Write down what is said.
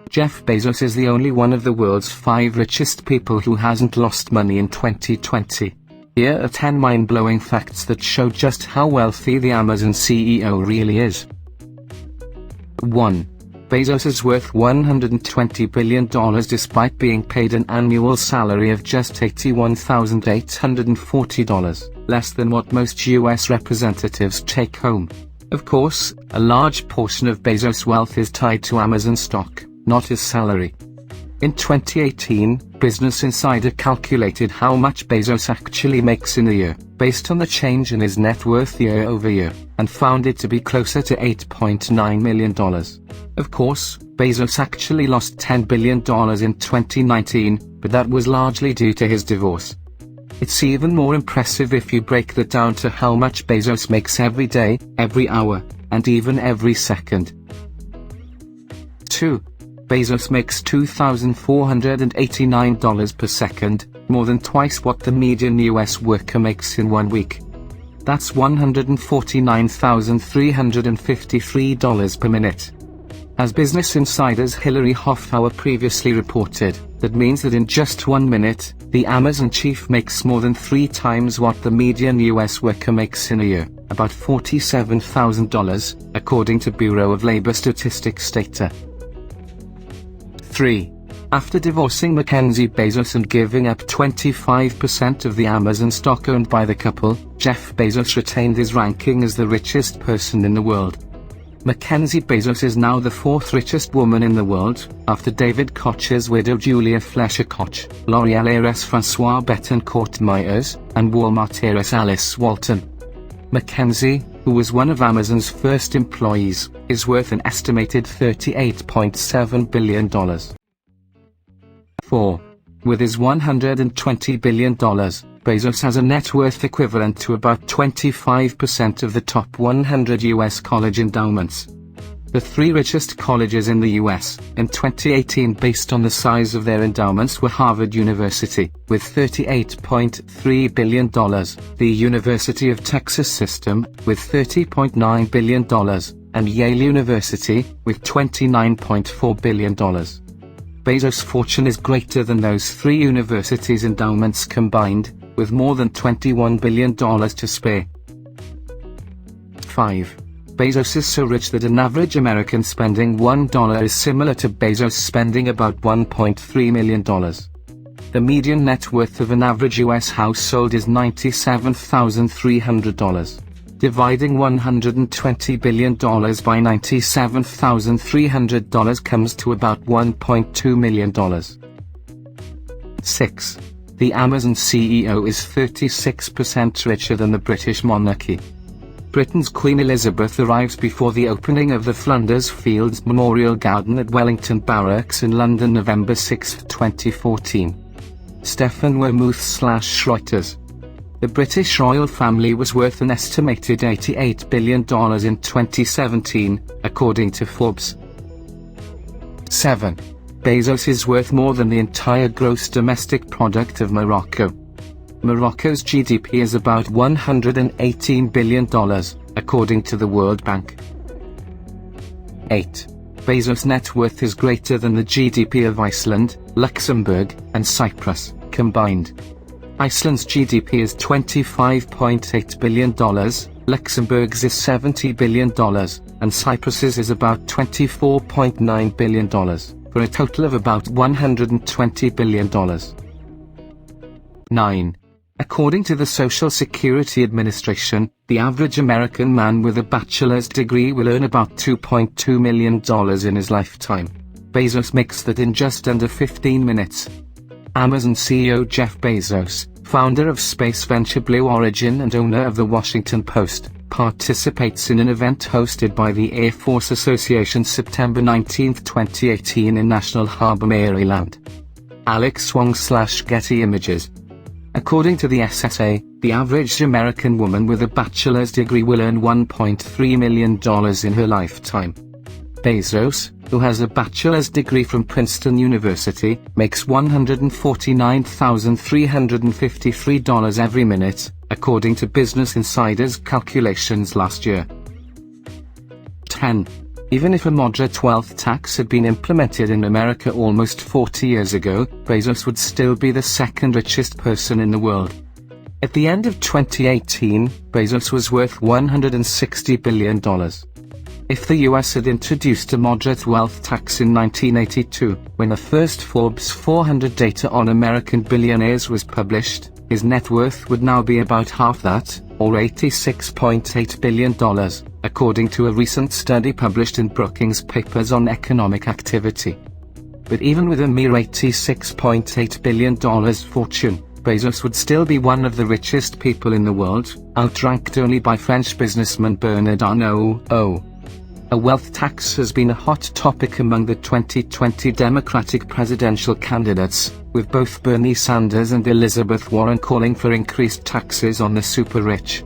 Jeff Bezos is the only one of the world's 5 richest people who hasn't lost money in 2020. Here are 10 mind-blowing facts that show just how wealthy the Amazon CEO really is. 1. Bezos is worth $120 billion despite being paid an annual salary of just $81,840, less than what most US representatives take home. Of course, a large portion of Bezos' wealth is tied to Amazon stock, not his salary. In 2018, Business Insider calculated how much Bezos actually makes in a year, based on the change in his net worth year over year, and found it to be closer to $8.9 million. Of course, Bezos actually lost $10 billion in 2019, but that was largely due to his divorce. It's even more impressive if you break that down to how much Bezos makes every day, every hour, and even every second. 2. Bezos makes $2,489 per second, more than twice what the median US worker makes in 1 week. That's $149,353 per minute. As Business Insider's Hillary Hoffauer previously reported, that means that in just 1 minute, the Amazon chief makes more than 3 times what the median US worker makes in a year, about $47,000, according to Bureau of Labor Statistics data. 3. After divorcing Mackenzie Bezos and giving up 25% of the Amazon stock owned by the couple, Jeff Bezos retained his ranking as the richest person in the world. Mackenzie Bezos is now the 4th richest woman in the world, after David Koch's widow Julia Fletcher-Koch, L'Oreal heiress François Bettencourt-Meyers, and Walmart heiress Alice Walton. Mackenzie, who was one of Amazon's first employees, is worth an estimated $38.7 billion. 4. With his $120 billion, Bezos has a net worth equivalent to about 25% of the top 100 US college endowments. The 3 richest colleges in the US, in 2018 based on the size of their endowments were Harvard University, with $38.3 billion, the University of Texas System, with $30.9 billion, and Yale University, with $29.4 billion. Bezos' fortune is greater than those 3 universities' endowments combined, with more than $21 billion to spare. 5. Bezos is so rich that an average American spending $1 is similar to Bezos spending about $1.3 million. The median net worth of an average US household is $97,300. Dividing $120 billion by $97,300 comes to about $1.2 million. 6. The Amazon CEO is 36% richer than the British monarchy. Britain's Queen Elizabeth arrives before the opening of the Flinders Fields Memorial Garden at Wellington Barracks in London November 6, 2014. Stephen Wermuth/Reuters. The British royal family was worth an estimated $88 billion in 2017, according to Forbes. 7. Bezos is worth more than the entire gross domestic product of Morocco. Morocco's GDP is about $118 billion, according to the World Bank. 8. Bezos' net worth is greater than the GDP of Iceland, Luxembourg, and Cyprus, combined. Iceland's GDP is $25.8 billion, Luxembourg's is $70 billion, and Cyprus's is about $24.9 billion, for a total of about $120 billion. 9. According to the Social Security Administration, the average American man with a bachelor's degree will earn about $2.2 million in his lifetime. Bezos makes that in just under 15 minutes. Amazon CEO Jeff Bezos, founder of space venture Blue Origin and owner of the Washington Post, participates in an event hosted by the Air Force Association September 19, 2018 in National Harbor, Maryland. Alex Wong/Getty Images. According to the SSA, the average American woman with a bachelor's degree will earn $1.3 million in her lifetime. Bezos, who has a bachelor's degree from Princeton University, makes $149,353 every minute, according to Business Insider's calculations last year. 10. Even if a moderate wealth tax had been implemented in America almost 40 years ago, Bezos would still be the second richest person in the world. At the end of 2018, Bezos was worth $160 billion. If the US had introduced a moderate wealth tax in 1982, when the first Forbes 400 data on American billionaires was published, his net worth would now be about half that, or $86.8 billion, according to a recent study published in Brookings Papers on Economic Activity. But even with a mere $86.8 billion fortune, Bezos would still be one of the richest people in the world, outranked only by French businessman Bernard Arnault. A wealth tax has been a hot topic among the 2020 Democratic presidential candidates, with both Bernie Sanders and Elizabeth Warren calling for increased taxes on the super-rich.